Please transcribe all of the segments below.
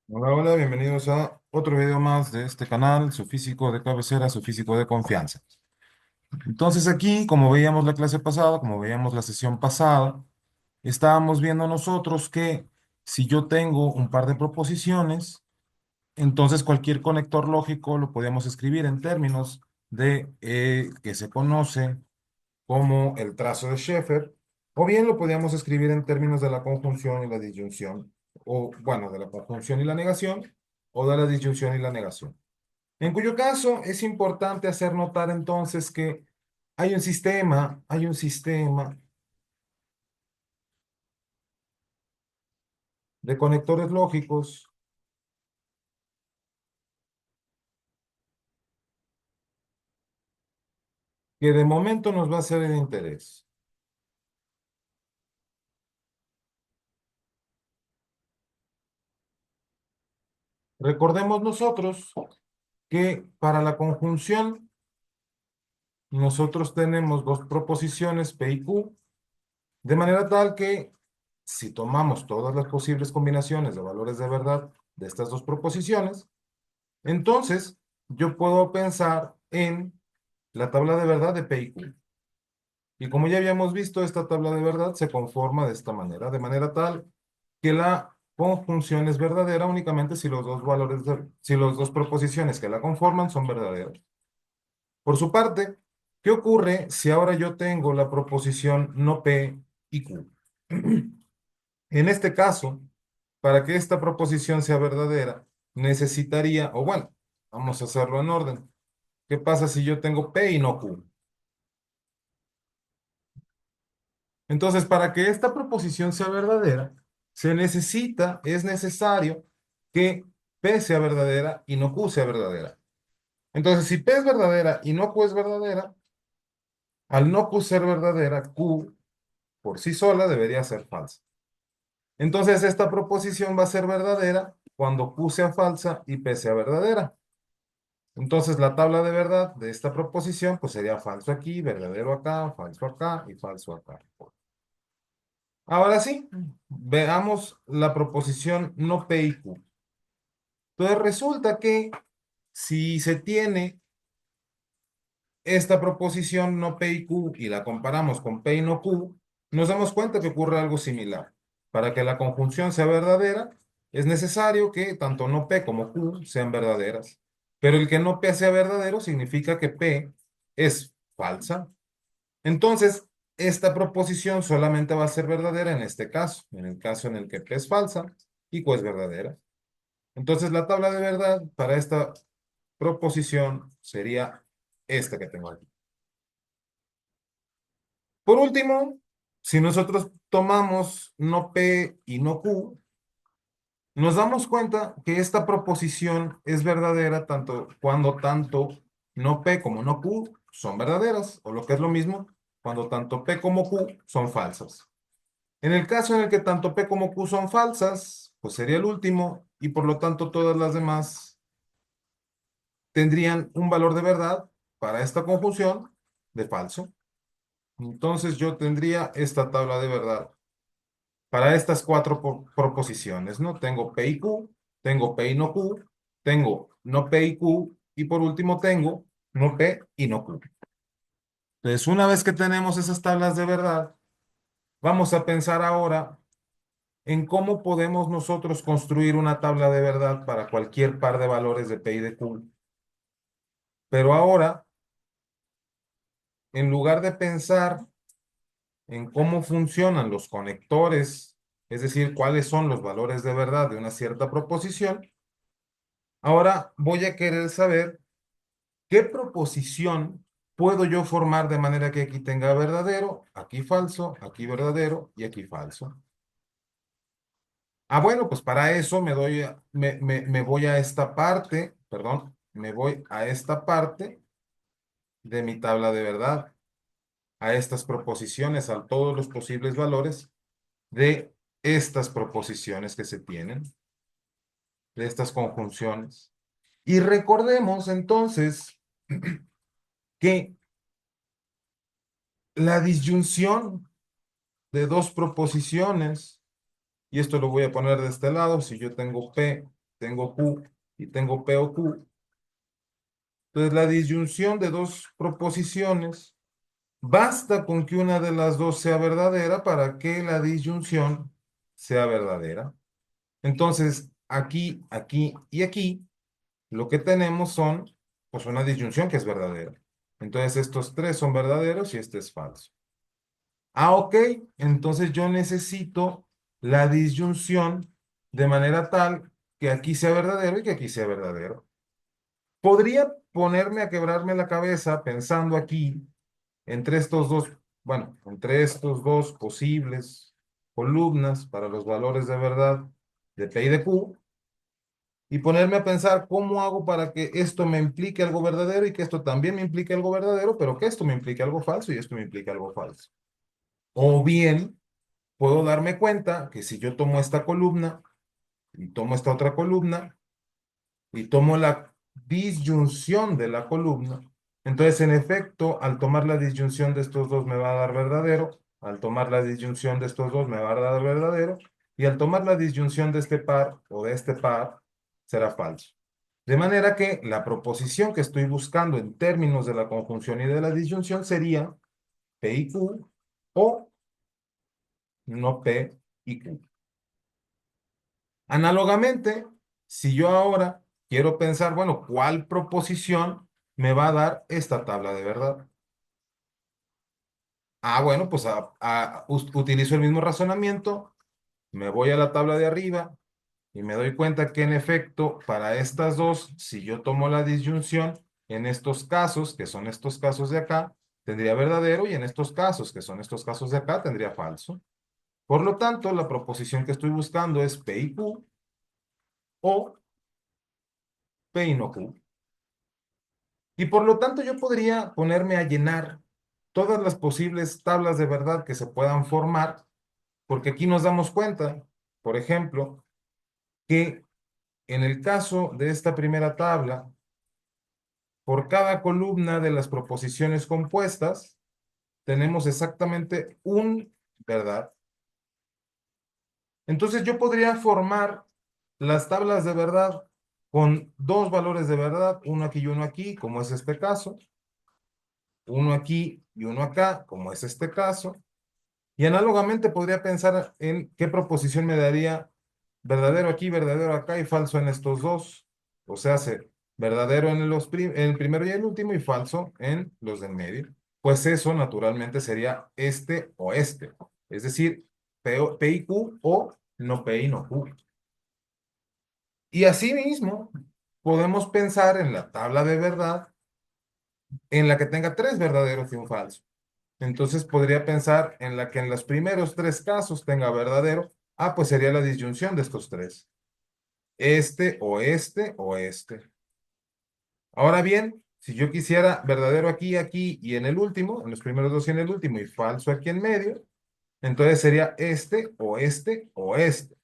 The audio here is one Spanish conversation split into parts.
Hola, hola, bienvenidos a otro video más de este canal, su físico de cabecera, su físico de confianza. Entonces aquí, como veíamos la clase pasada, como veíamos la sesión pasada, estábamos viendo nosotros que si yo tengo un par de proposiciones, entonces cualquier conector lógico lo podíamos escribir en términos de que se conoce como el trazo de Schoeffer, o bien lo podíamos escribir en términos de la conjunción y la disyunción, o bueno, de la conjunción y la negación, o de la disyunción y la negación. En cuyo caso es importante hacer notar entonces que hay un sistema de conectores lógicos que de momento nos va a ser de interés. Recordemos nosotros que para la conjunción nosotros tenemos dos proposiciones P y Q, de manera tal que si tomamos todas las posibles combinaciones de valores de verdad de estas dos proposiciones, entonces yo puedo pensar en la tabla de verdad de P y Q. Y como ya habíamos visto, esta tabla de verdad se conforma de esta manera, de manera tal que la conjunción es verdadera únicamente si los dos valores, si las dos proposiciones que la conforman son verdaderas. Por su parte, ¿qué ocurre si ahora yo tengo la proposición no P y Q? En este caso, para que esta proposición sea verdadera, necesitaría, o bueno, vamos a hacerlo en orden. ¿Qué pasa si yo tengo P y no Q? Entonces, para que esta proposición sea verdadera, es necesario que P sea verdadera y no Q sea verdadera. Entonces, si P es verdadera y no Q es verdadera, al no Q ser verdadera, Q por sí sola debería ser falsa. Entonces, esta proposición va a ser verdadera cuando Q sea falsa y P sea verdadera. Entonces, la tabla de verdad de esta proposición, pues sería falso aquí, verdadero acá y falso acá. Ahora sí, veamos la proposición no P y Q. Entonces, resulta que si se tiene esta proposición no P y Q y la comparamos con P y no Q, nos damos cuenta que ocurre algo similar. Para que la conjunción sea verdadera, es necesario que tanto no P como Q sean verdaderas. Pero el que no P sea verdadero significa que P es falsa. Entonces, esta proposición solamente va a ser verdadera en este caso, en el caso en el que P es falsa y Q es verdadera. Entonces, la tabla de verdad para esta proposición sería esta que tengo aquí. Por último, si nosotros tomamos no P y no Q, nos damos cuenta que esta proposición es verdadera cuando tanto no P como no Q son verdaderas, o lo que es lo mismo, cuando tanto P como Q son falsas. En el caso en el que tanto P como Q son falsas, pues sería el último, y por lo tanto todas las demás tendrían un valor de verdad para esta conjunción de falso. Entonces yo tendría esta tabla de verdad para estas cuatro proposiciones, ¿no? Tengo P y Q, tengo P y no Q, tengo no P y Q, y por último tengo no P y no Q. Entonces, una vez que tenemos esas tablas de verdad, vamos a pensar ahora en cómo podemos nosotros construir una tabla de verdad para cualquier par de valores de P y de Q. Pero ahora, en lugar de pensar en cómo funcionan los conectores, es decir, cuáles son los valores de verdad de una cierta proposición, ahora voy a querer saber qué proposición puedo yo formar de manera que aquí tenga verdadero, aquí falso, aquí verdadero y aquí falso. Ah, bueno, pues para eso me voy a esta parte, perdón, me voy a esta parte de mi tabla de verdad, a estas proposiciones, a todos los posibles valores de estas proposiciones que se tienen, de estas conjunciones. Y recordemos entonces que la disyunción de dos proposiciones, y esto lo voy a poner de este lado, si yo tengo P tengo Q y tengo P o Q. Entonces, la disyunción de dos proposiciones, basta con que una de las dos sea verdadera para que la disyunción sea verdadera. Entonces, aquí, aquí y aquí, lo que tenemos son, pues, una disyunción que es verdadera. Entonces, estos tres son verdaderos y este es falso. Ah, ok. Entonces, yo necesito la disyunción de manera tal que aquí sea verdadero y que aquí sea verdadero. Podría ponerme a quebrarme la cabeza pensando aquí entre estos dos, bueno, entre estos dos posibles columnas para los valores de verdad de P y de Q, y ponerme a pensar cómo hago para que esto me implique algo verdadero y que esto también me implique algo verdadero, pero que esto me implique algo falso y esto me implique algo falso. O bien, puedo darme cuenta que si yo tomo esta columna y tomo esta otra columna, y tomo la disyunción de la columna, entonces en efecto, al tomar la disyunción de estos dos me va a dar verdadero, al tomar la disyunción de estos dos me va a dar verdadero, y al tomar la disyunción de este par o de este par será falso. De manera que la proposición que estoy buscando en términos de la conjunción y de la disyunción sería P y Q o no P y Q. Análogamente, si yo ahora quiero pensar, bueno, ¿cuál proposición me va a dar esta tabla de verdad? Ah, bueno, pues utilizo el mismo razonamiento, me voy a la tabla de arriba y me doy cuenta que en efecto, para estas dos, si yo tomo la disyunción, en estos casos, que son estos casos de acá, tendría verdadero y en estos casos, que son estos casos de acá, tendría falso. Por lo tanto, la proposición que estoy buscando es P y Q o P y no Q. Y por lo tanto yo podría ponerme a llenar todas las posibles tablas de verdad que se puedan formar, porque aquí nos damos cuenta, por ejemplo, que en el caso de esta primera tabla, por cada columna de las proposiciones compuestas, tenemos exactamente un verdad. Entonces yo podría formar las tablas de verdad con dos valores de verdad, uno aquí y uno aquí, como es este caso, uno aquí y uno acá, como es este caso. Y análogamente podría pensar en qué proposición me daría verdadero aquí, verdadero acá y falso en estos dos. O sea, verdadero en en el primero y el último y falso en los del medio. Pues eso naturalmente sería este o este. Es decir, P y Q o no P y no Q. Y asimismo, podemos pensar en la tabla de verdad en la que tenga tres verdaderos y un falso. Entonces podría pensar en la que en los primeros tres casos tenga verdadero. Ah, pues sería la disyunción de estos tres. Este o este o este. Ahora bien, si yo quisiera verdadero aquí, aquí y en el último, en los primeros dos y en el último, y falso aquí en medio, entonces sería este o este o este.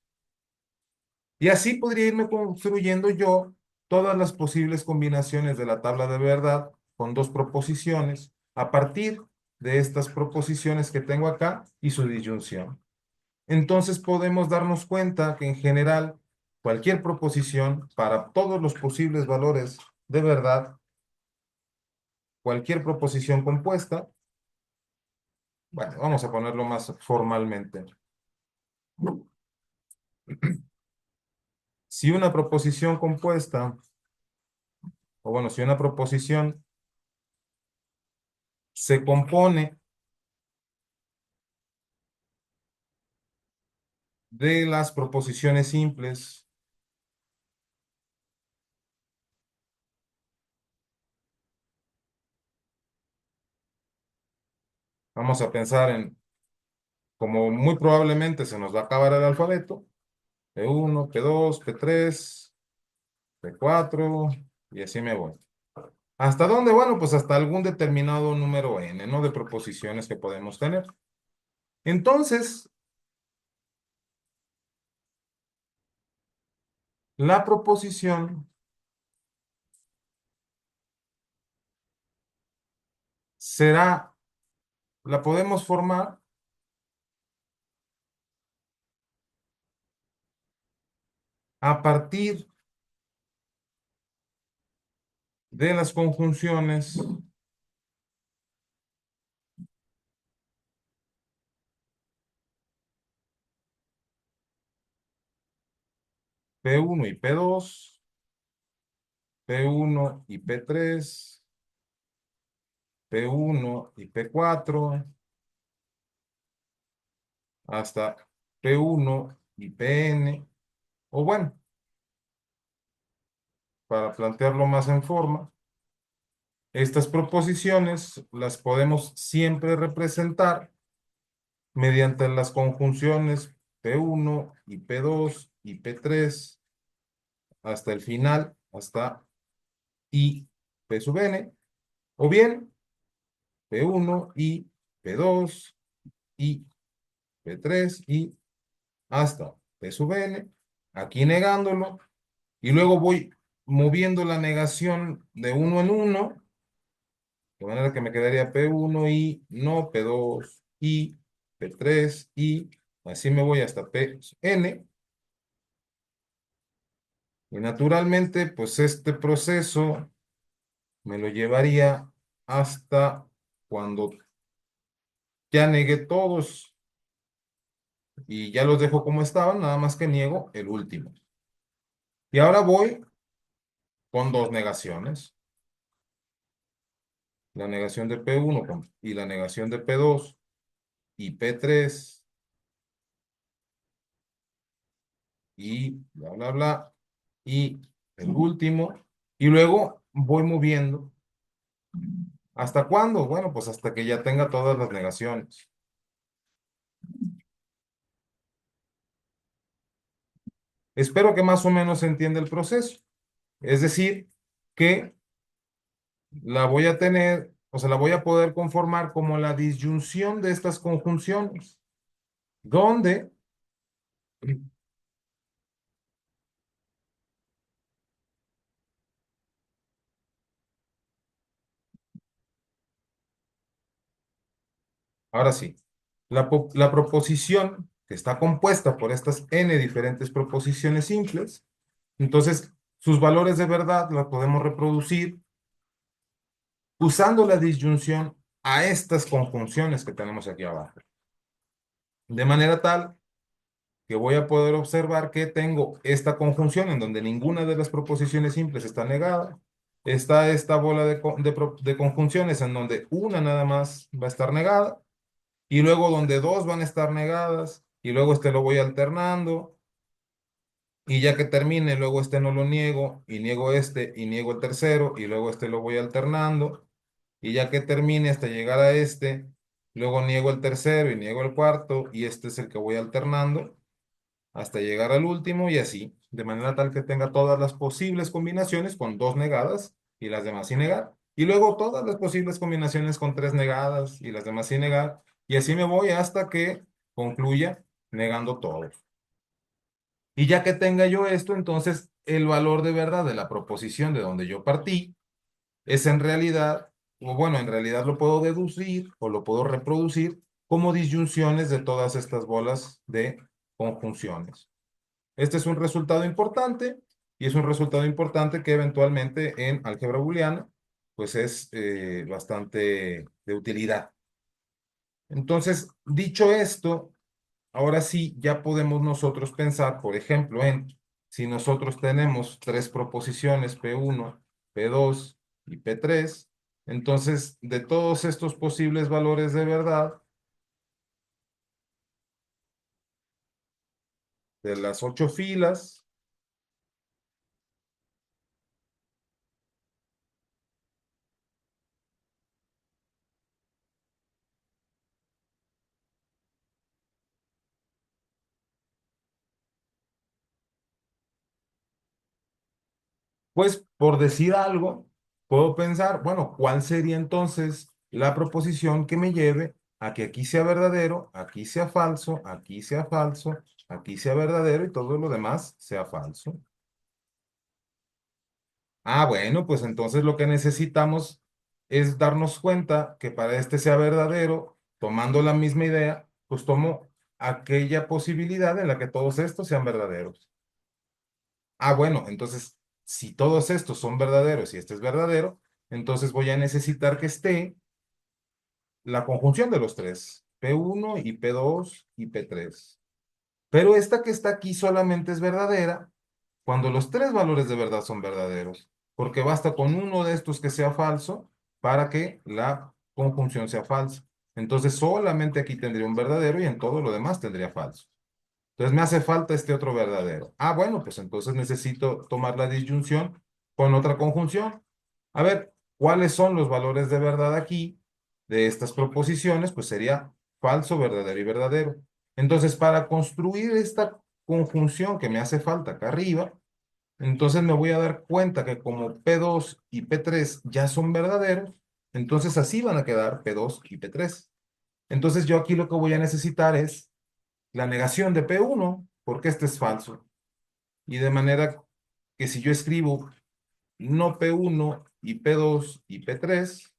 Y así podría irme construyendo yo todas las posibles combinaciones de la tabla de verdad con dos proposiciones a partir de estas proposiciones que tengo acá y su disyunción. Entonces podemos darnos cuenta que en general cualquier proposición para todos los posibles valores de verdad, cualquier proposición compuesta, bueno, vamos a ponerlo más formalmente. Si una proposición compuesta, o bueno, si una proposición se compone de las proposiciones simples, vamos a pensar en, como muy probablemente se nos va a acabar el alfabeto, P1, P2, P3, P4, y así me voy. ¿Hasta dónde? Bueno, pues hasta algún determinado número n, ¿no? De proposiciones que podemos tener. Entonces, la proposición será, la podemos formar a partir de las conjunciones P1 y P2, P1 y P3, P1 y P4, hasta P1 y Pn, o bueno, para plantearlo más en forma, estas proposiciones las podemos siempre representar mediante las conjunciones P1 y P2 y P3 hasta el final, hasta I P sub n, o bien P1 y P2 y P3 y hasta P sub n, aquí negándolo, y luego voy moviendo la negación de uno en uno, de manera que me quedaría P1 y no P2 y P3 y así me voy hasta Pn. Y naturalmente, pues este proceso me lo llevaría hasta cuando ya negué todos y ya los dejo como estaban, nada más que niego el último. Y ahora voy con dos negaciones, la negación de P1 y la negación de P2 y P3 y bla, bla, bla, y el último, y luego voy moviendo. ¿Hasta cuándo? Bueno, pues hasta que ya tenga todas las negaciones. Espero que más o menos se entienda el proceso. Es decir, que la voy a tener, o sea, la voy a poder conformar como la disyunción de estas conjunciones, donde, ahora sí, la proposición que está compuesta por estas n diferentes proposiciones simples, entonces sus valores de verdad las podemos reproducir usando la disyunción a estas conjunciones que tenemos aquí abajo. De manera tal que voy a poder observar que tengo esta conjunción en donde ninguna de las proposiciones simples está negada. Está esta bola de conjunciones en donde una nada más va a estar negada y luego donde dos van a estar negadas y luego este lo voy alternando y ya que termine luego este no lo niego y niego este y niego el tercero y luego este lo voy alternando y ya que termine hasta llegar a este, luego niego el tercero y niego el cuarto y este es el que voy alternando hasta llegar al último y así, de manera tal que tenga todas las posibles combinaciones con dos negadas y las demás sin negar. Y luego todas las posibles combinaciones con tres negadas y las demás sin negar. Y así me voy hasta que concluya negando todo. Y ya que tenga yo esto, entonces el valor de verdad de la proposición de donde yo partí es en realidad, o bueno, en realidad lo puedo deducir o lo puedo reproducir como disyunciones de todas estas bolas de conjunciones. Este es un resultado importante y es un resultado importante que eventualmente en álgebra booleana pues es bastante de utilidad. Entonces, dicho esto, ahora sí ya podemos nosotros pensar, por ejemplo, en si nosotros tenemos tres proposiciones P1, P2 y P3, entonces de todos estos posibles valores de verdad, de las 8 filas, pues por decir algo, puedo pensar, bueno, ¿cuál sería entonces la proposición que me lleve a que aquí sea verdadero, aquí sea falso, aquí sea falso, aquí sea verdadero y todo lo demás sea falso? Ah, bueno, pues entonces lo que necesitamos es darnos cuenta que para este sea verdadero, tomando la misma idea, pues tomo aquella posibilidad en la que todos estos sean verdaderos. Ah, bueno, entonces si todos estos son verdaderos y este es verdadero, entonces voy a necesitar que esté la conjunción de los tres, P1 y P2 y P3. Pero esta que está aquí solamente es verdadera cuando los tres valores de verdad son verdaderos, porque basta con uno de estos que sea falso para que la conjunción sea falsa. Entonces solamente aquí tendría un verdadero y en todo lo demás tendría falso. Entonces me hace falta este otro verdadero. Ah, bueno, pues entonces necesito tomar la disyunción con otra conjunción. A ver, ¿cuáles son los valores de verdad aquí de estas proposiciones? Pues sería falso, verdadero y verdadero. Entonces, para construir esta conjunción que me hace falta acá arriba, entonces me voy a dar cuenta que como P2 y P3 ya son verdaderos, entonces así van a quedar P2 y P3. Entonces yo aquí lo que voy a necesitar es la negación de P1, porque este es falso. Y de manera que si yo escribo no P1 y P2 y P3,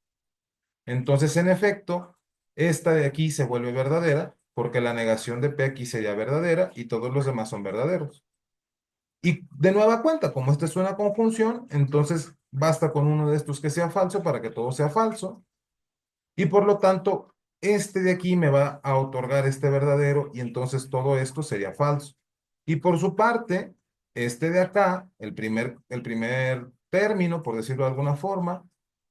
entonces en efecto, esta de aquí se vuelve verdadera, porque la negación de P aquí sería verdadera y todos los demás son verdaderos. Y de nueva cuenta, como esta es una conjunción, entonces basta con uno de estos que sea falso para que todo sea falso. Y por lo tanto, este de aquí me va a otorgar este verdadero y entonces todo esto sería falso. Y por su parte, este de acá, el primer término, por decirlo de alguna forma,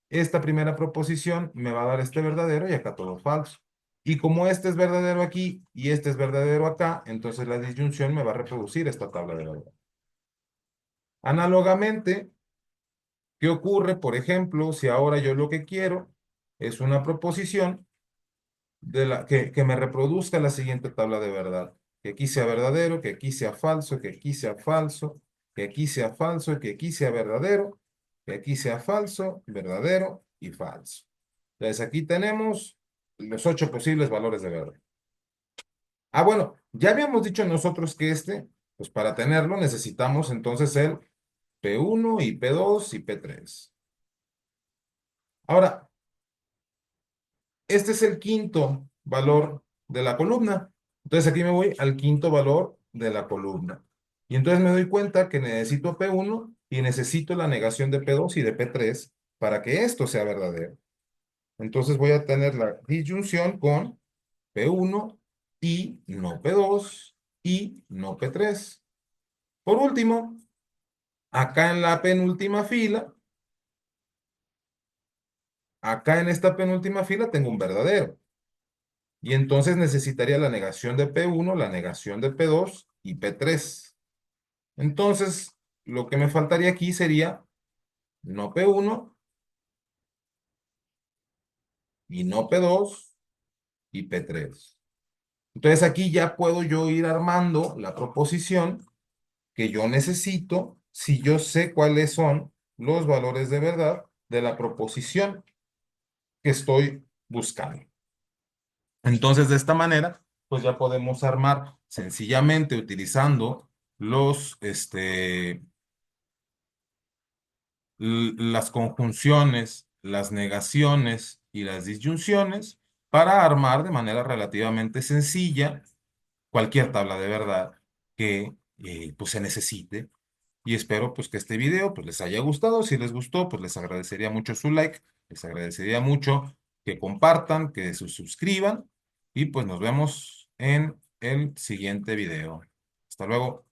esta primera proposición me va a dar este verdadero y acá todo falso. Y como este es verdadero aquí y este es verdadero acá, entonces la disyunción me va a reproducir esta tabla de verdad. Análogamente, ¿qué ocurre, por ejemplo, si ahora yo lo que quiero es una proposición que me reproduzca la siguiente tabla de verdad? Que aquí sea verdadero, que aquí sea falso, que aquí sea falso, que aquí sea falso, que aquí sea verdadero, que aquí sea falso, verdadero y falso. Entonces aquí tenemos los 8 posibles valores de verdad. Ah, bueno, ya habíamos dicho nosotros que pues para tenerlo necesitamos entonces el P1 y P2 y P3. Ahora, este es el quinto valor de la columna. Entonces aquí me voy al quinto valor de la columna. Y entonces me doy cuenta que necesito P1 y necesito la negación de P2 y de P3 para que esto sea verdadero. Entonces voy a tener la disyunción con P1 y no P2 y no P3. Por último, acá en la penúltima fila, acá en esta penúltima fila tengo un verdadero. Y entonces necesitaría la negación de P1, la negación de P2 y P3. Entonces, lo que me faltaría aquí sería no P1 y no P2 y P3. Entonces aquí ya puedo yo ir armando la proposición que yo necesito si yo sé cuáles son los valores de verdad de la proposición que estoy buscando. Entonces, de esta manera, pues ya podemos armar sencillamente utilizando las conjunciones, las negaciones y las disyunciones para armar de manera relativamente sencilla cualquier tabla de verdad que pues se necesite. Y espero pues que este video pues les haya gustado. Si les gustó, pues les agradecería mucho su like, les agradecería mucho que compartan, que se suscriban y pues nos vemos en el siguiente video. Hasta luego.